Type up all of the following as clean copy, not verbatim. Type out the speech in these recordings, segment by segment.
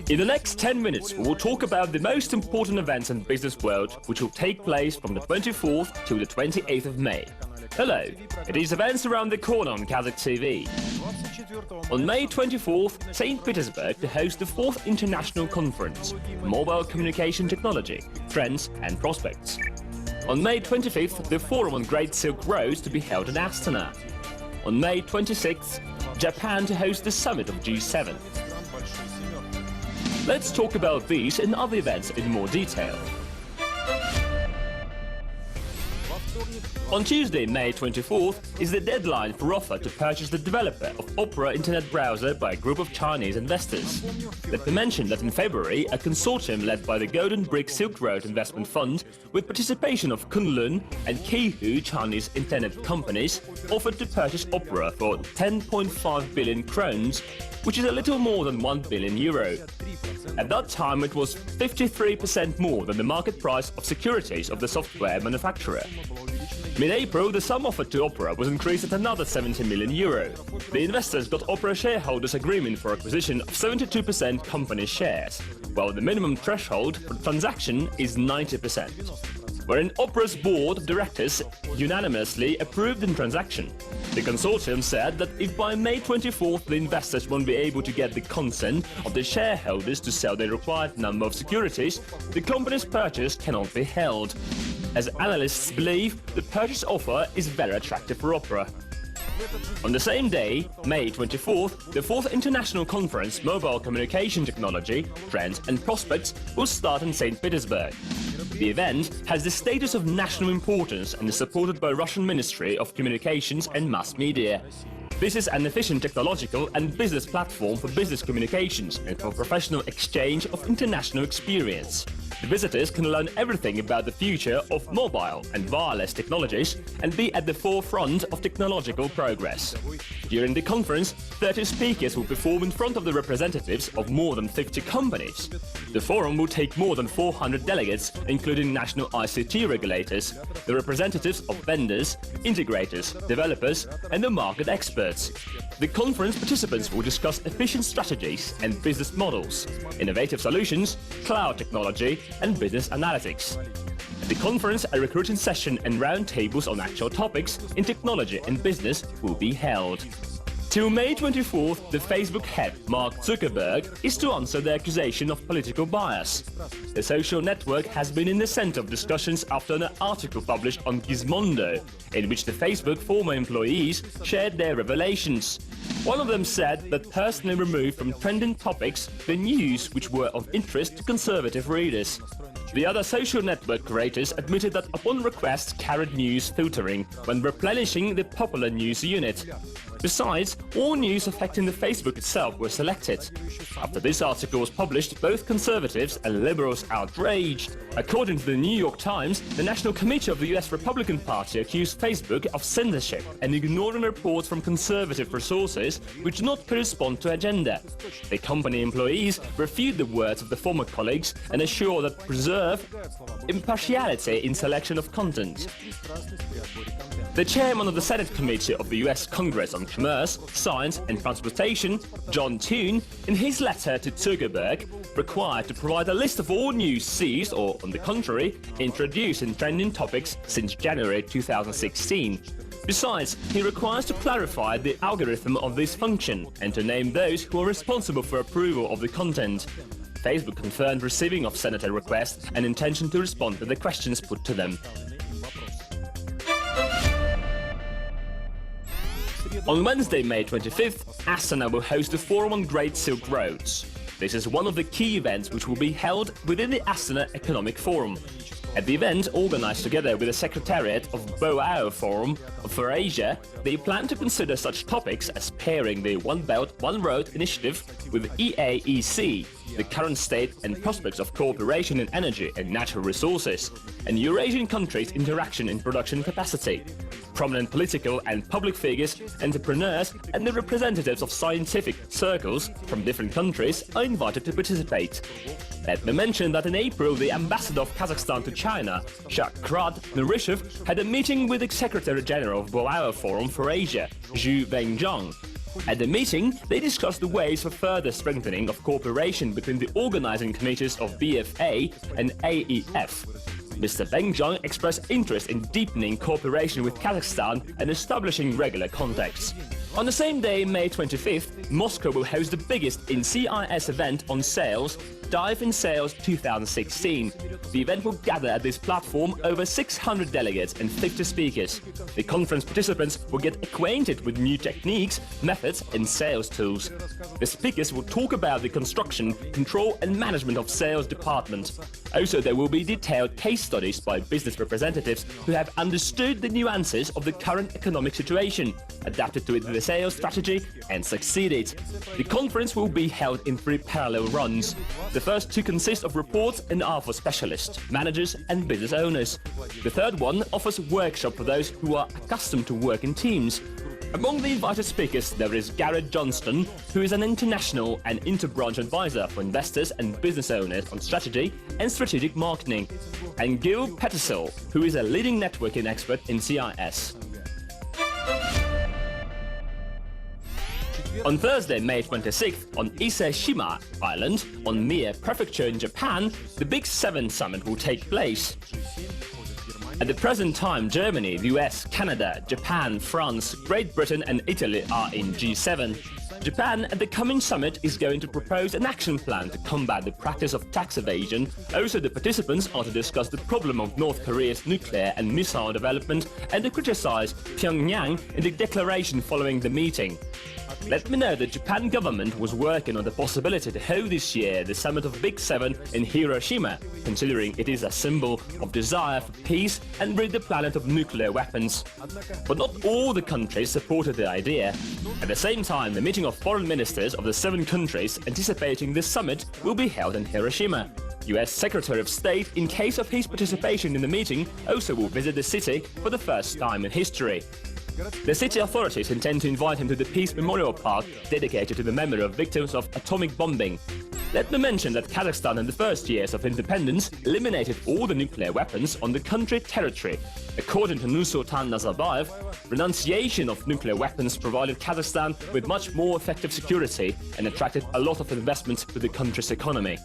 In the next 10 minutes, we will talk about the most important events in the business world, which will take place from the 24th to the 28th of May. Hello, it is events around the corner on Kazakh TV. On May 24th, St. Petersburg to host the 4th International Conference, Mobile Communication Technology, Trends and Prospects. On May 25th, the Forum on Great Silk Road to be held in Astana. On May 26th, Japan to host the summit of G7. Let's talk about these and other events in more detail. On Tuesday, May 24th, is the deadline for offer to purchase the developer of Opera internet browser by a group of Chinese investors. Let me mention that in February, a consortium led by the Golden Brick Silk Road Investment Fund, with participation of Kunlun and Keihu Chinese internet companies, offered to purchase Opera for 10.5 billion krones, which is a little more than 1 billion euro. At that time, it was 53% more than the market price of securities of the software manufacturer. Mid-April, the sum offered to Opera was increased at another 70 million euro. The investors got Opera shareholders' agreement for acquisition of 72% company shares, while the minimum threshold for the transaction is 90%. Wherein Opera's board of directors unanimously approved the transaction. The consortium said that if by May 24th the investors won't be able to get the consent of the shareholders to sell the required number of securities, the company's purchase cannot be held. As analysts believe, the purchase offer is very attractive for Opera. On the same day, May 24th, the 4th International Conference Mobile Communication Technology, Trends and Prospects will start in St. Petersburg. The event has the status of national importance and is supported by Russian Ministry of Communications and Mass Media. This is an efficient technological and business platform for business communications and for professional exchange of international experience. The visitors can learn everything about the future of mobile and wireless technologies and be at the forefront of technological progress. During the conference, 30 speakers will perform in front of the representatives of more than 50 companies. The forum will take more than 400 delegates, including national ICT regulators, the representatives of vendors, integrators, developers, and the market experts. The conference participants will discuss efficient strategies and business models, innovative solutions, cloud technology, and business analytics. At the conference, a recruiting session and roundtables on actual topics in technology and business will be held. Till May 24th, the Facebook head, Mark Zuckerberg, is to answer the accusation of political bias. The social network has been in the center of discussions after an article published on Gizmodo, in which the Facebook former employees shared their revelations. One of them said that personally removed from trending topics the news which were of interest to conservative readers. The other social network creators admitted that upon request carried news filtering when replenishing the popular news unit. Besides, all news affecting the Facebook itself were selected. After this article was published, both conservatives and liberals outraged. According to the New York Times, the National Committee of the US Republican Party accused Facebook of censorship and ignoring reports from conservative resources which do not correspond to agenda. The company employees refute the words of the former colleagues and assure that preserve impartiality in selection of content. The chairman of the Senate Committee of the US Congress on Commerce, Science and Transportation, John Thune, in his letter to Zuckerberg, required to provide a list of all news seized or, on the contrary, introduced in trending topics since January 2016. Besides, he requires to clarify the algorithm of this function and to name those who are responsible for approval of the content. Facebook confirmed receiving of Senator requests and intention to respond to the questions put to them. On Wednesday, May 25th, Astana will host the Forum on Great Silk Roads. This is one of the key events which will be held within the Astana Economic Forum. At the event, organized together with the Secretariat of BOAO Forum for Asia, they plan to consider such topics as pairing the One Belt, One Road initiative with EAEC, the current state and prospects of cooperation in energy and natural resources, and Eurasian countries' interaction in production capacity. Prominent political and public figures, entrepreneurs, and the representatives of scientific circles from different countries are invited to participate. Let me mention that in April, the ambassador of Kazakhstan to China, Shakrat Nurishev, had a meeting with the Secretary General of BOAO Forum for Asia, Zhu Wenjiang. At the meeting, they discussed the ways for further strengthening of cooperation between the organizing committees of BFA and AEF. Mr. Peng Zhang expressed interest in deepening cooperation with Kazakhstan and establishing regular contacts. On the same day, May 25th, Moscow will host the biggest in-CIS event on sales, Dive in Sales 2016. The event will gather at this platform over 600 delegates and 50 speakers. The conference participants will get acquainted with new techniques, methods and sales tools. The speakers will talk about the construction, control and management of sales department. Also, there will be detailed case studies by business representatives who have understood the nuances of the current economic situation, adapted to it with a sales strategy and succeeded. The conference will be held in 3 parallel runs. The first 2 consist of reports and are for specialists, managers and business owners. The third one offers a workshop for those who are accustomed to work in teams. Among the invited speakers, there is Garrett Johnston, who is an international and inter-branch advisor for investors and business owners on strategy and strategic marketing, and Gil Pettersel, who is a leading networking expert in CIS. On Thursday, May 26th, on Ise-shima Island, on Mie Prefecture in Japan, the Big Seven summit will take place. At the present time, Germany, the US, Canada, Japan, France, Great Britain and Italy are in G7. Japan at the coming summit is going to propose an action plan to combat the practice of tax evasion. Also, the participants are to discuss the problem of North Korea's nuclear and missile development and to criticize Pyongyang in the declaration following the meeting. Let me know that Japan government was working on the possibility to hold this year the summit of Big Seven in Hiroshima, considering it is a symbol of desire for peace and rid the planet of nuclear weapons. But not all the countries supported the idea. At the same time, the meeting of foreign ministers of the 7 countries anticipating this summit will be held in Hiroshima. US Secretary of State, in case of his participation in the meeting, also will visit the city for the first time in history. The city authorities intend to invite him to the Peace Memorial Park dedicated to the memory of victims of atomic bombing. Let me mention that Kazakhstan in the first years of independence eliminated all the nuclear weapons on the country territory. According to Nursultan Nazarbayev, renunciation of nuclear weapons provided Kazakhstan with much more effective security and attracted a lot of investment to the country's economy.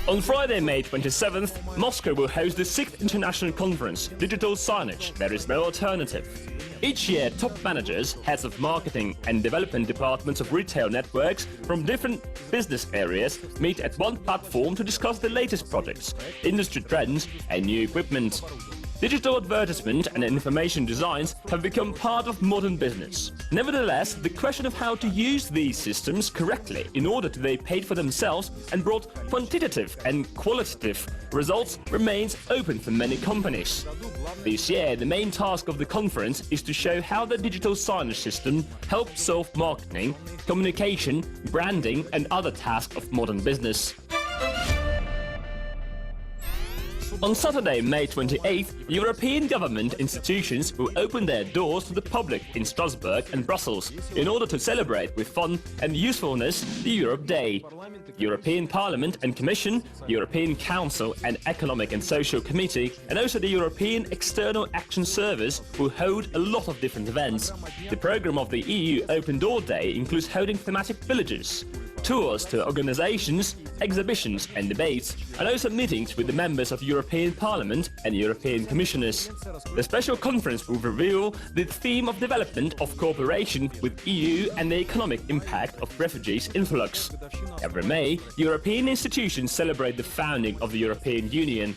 On Friday, May 27th, Moscow will host the 6th International Conference, Digital Signage, There is no alternative. Each year, top managers, heads of marketing and development departments of retail networks from different business areas meet at one platform to discuss the latest projects, industry trends and new equipment. Digital advertisement and information designs have become part of modern business. Nevertheless, the question of how to use these systems correctly in order to be paid for themselves and brought quantitative and qualitative results remains open for many companies. This year, the main task of the conference is to show how the digital signage system helps solve marketing, communication, branding and other tasks of modern business. On Saturday, May 28th, European government institutions will open their doors to the public in Strasbourg and Brussels in order to celebrate with fun and usefulness the Europe Day. European Parliament and Commission, European Council and Economic and Social Committee, and also the European External Action Service will hold a lot of different events. The program of the EU Open Door Day includes holding thematic villages, tours to organizations, exhibitions and debates, and also meetings with the members of European Parliament and European Commissioners. The special conference will reveal the theme of development of cooperation with EU and the economic impact of refugees influx. Every May, European institutions celebrate the founding of the European Union.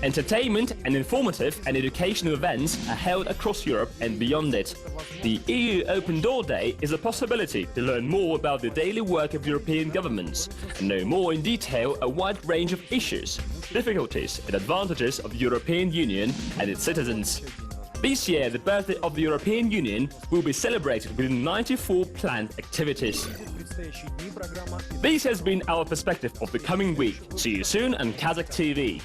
Entertainment and informative and educational events are held across Europe and beyond it. The EU Open Door Day is a possibility to learn more about the daily work of European governments and know more in detail a wide range of issues, difficulties and advantages of the European Union and its citizens. This year, the birthday of the European Union will be celebrated with 94 planned activities. This has been our perspective of the coming week. See you soon on Kazakh TV.